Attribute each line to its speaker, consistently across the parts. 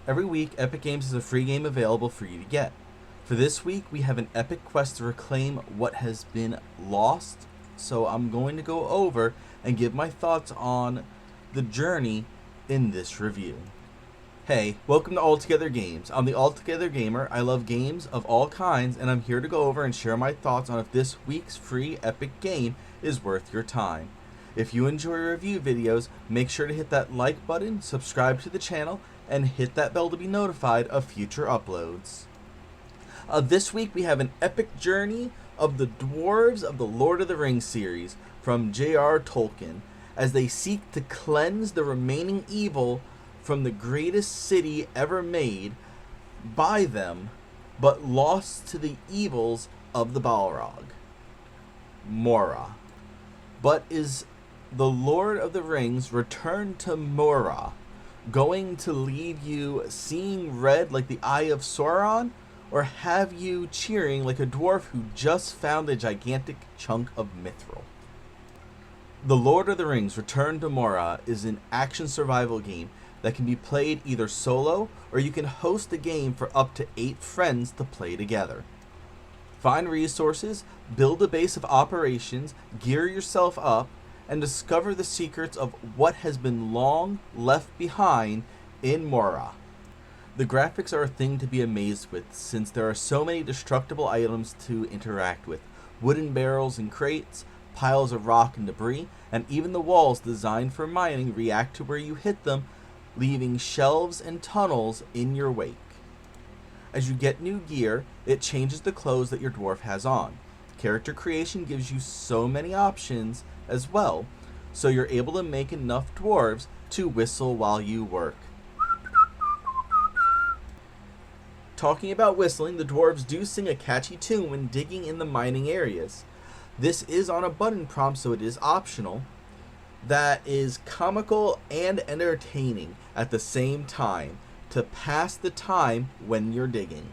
Speaker 1: Every week, Epic Games has a free game available for you to get. For this week, we have an epic quest to reclaim what has been lost, so I'm going to go over and give my thoughts on the journey in this review. Hey, welcome to Altogether Games. I'm the Altogether Gamer. I love games of all kinds, and I'm here to go over and share my thoughts on if this week's free epic game is worth your time. If you enjoy review videos, make sure to hit that like button, subscribe to the channel, and hit that bell to be notified of future uploads. This week we have an epic journey of the dwarves of the Lord of the Rings series from J.R. Tolkien as they seek to cleanse the remaining evil from the greatest city ever made by them, but lost to the evils of the Balrog, Moria. But is the Lord of the Rings Return to Moria going to leave you seeing red like the Eye of Sauron, or have you cheering like a dwarf who just found a gigantic chunk of mithril? The Lord of the Rings Return to Moria is an action survival game that can be played either solo, or you can host a game for up to 8 friends to play together. Find resources, build a base of operations, gear yourself up, and discover the secrets of what has been long left behind in Moria. The graphics are a thing to be amazed with, since there are so many destructible items to interact with. Wooden barrels and crates, piles of rock and debris, and even the walls designed for mining react to where you hit them, leaving shelves and tunnels in your wake. As you get new gear, it changes the clothes that your dwarf has on. Character creation gives you so many options as well, so you're able to make enough dwarves to whistle while you work. Talking about whistling, the dwarves do sing a catchy tune when digging in the mining areas. This is on a button prompt, so it is optional. That is comical and entertaining at the same time to pass the time when you're digging.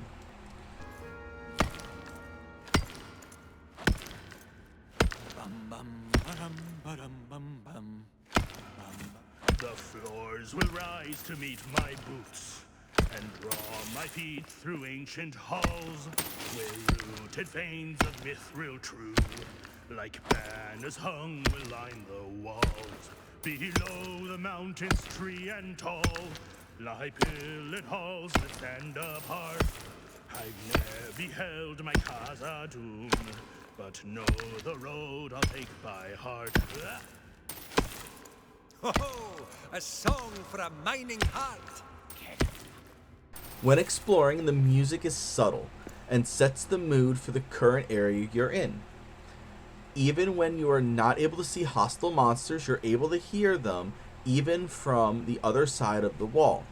Speaker 2: The floors will rise to meet my boots and draw my feet through ancient halls where rooted veins of mithril true like banners hung will line the walls. Below the mountains tree and tall lie pillared halls that stand apart. I've never beheld my Khazad-dûm, but know the road I'll take by heart.
Speaker 3: Ho-ho! A song for a mining heart!
Speaker 1: When exploring, the music is subtle and sets the mood for the current area you're in. Even when you are not able to see hostile monsters, you're able to hear them even from the other side of the wall.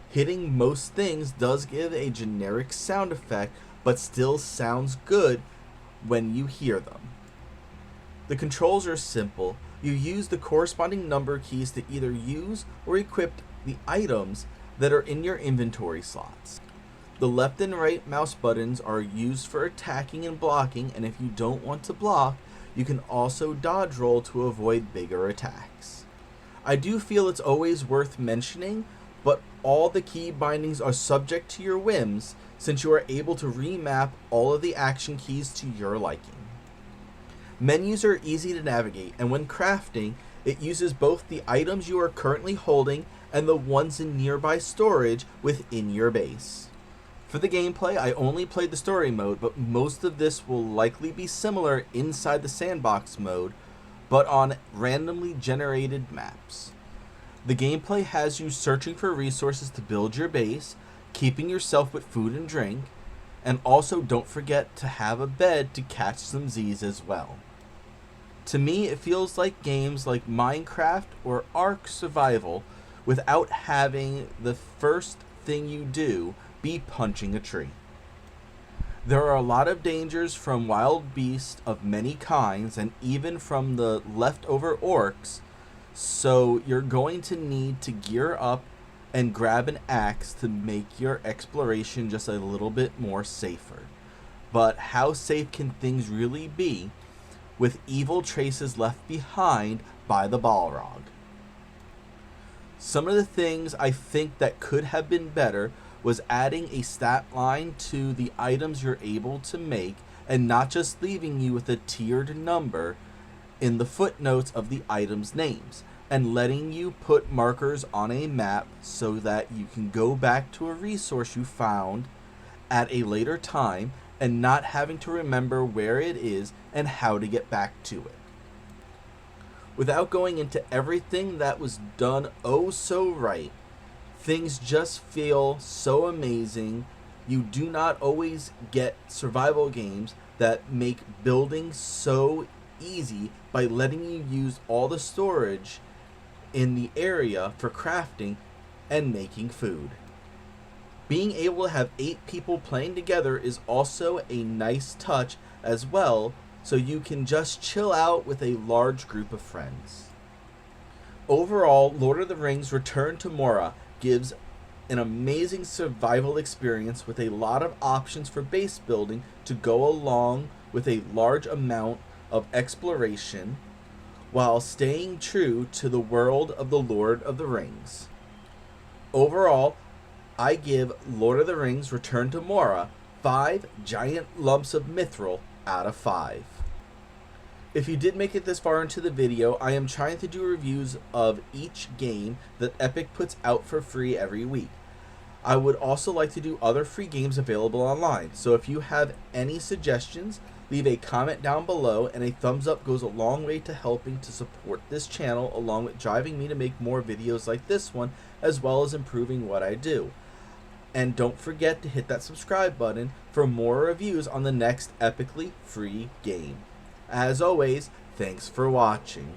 Speaker 1: Hitting most things does give a generic sound effect, but still sounds good when you hear them. The controls are simple. You use the corresponding number keys to either use or equip the items that are in your inventory slots. The left and right mouse buttons are used for attacking and blocking, and if you don't want to block, you can also dodge roll to avoid bigger attacks. I do feel it's always worth mentioning, but all the key bindings are subject to your whims, since you are able to remap all of the action keys to your liking. Menus are easy to navigate, and when crafting, it uses both the items you are currently holding and the ones in nearby storage within your base. For the gameplay, I only played the story mode, but most of this will likely be similar inside the sandbox mode, but on randomly generated maps. The gameplay has you searching for resources to build your base, keeping yourself with food and drink, and also don't forget to have a bed to catch some Z's as well. To me, it feels like games like Minecraft or Ark Survival without having the first thing you do be punching a tree. There are a lot of dangers from wild beasts of many kinds and even from the leftover orcs, so you're going to need to gear up and grab an axe to make your exploration just a little bit more safer. But how safe can things really be with evil traces left behind by the Balrog? Some of the things I think that could have been better was adding a stat line to the items you're able to make and not just leaving you with a tiered number in the footnotes of the items' names, and letting you put markers on a map so that you can go back to a resource you found at a later time and not having to remember where it is and how to get back to it. Without going into everything that was done oh so right, things just feel so amazing. You do not always get survival games that make building so easy by letting you use all the storage in the area for crafting and making food. Being able to have 8 people playing together is also a nice touch as well, so you can just chill out with a large group of friends. Overall, Lord of the Rings Return to Moria gives an amazing survival experience with a lot of options for base building to go along with a large amount of exploration while staying true to the world of the Lord of the Rings. Overall, I give Lord of the Rings Return to Moria 5 giant lumps of mithril out of 5. If you did make it this far into the video, I am trying to do reviews of each game that Epic puts out for free every week. I would also like to do other free games available online, so if you have any suggestions, leave a comment down below, and a thumbs up goes a long way to helping to support this channel, along with driving me to make more videos like this one, as well as improving what I do. And don't forget to hit that subscribe button for more reviews on the next epically free game. As always, thanks for watching.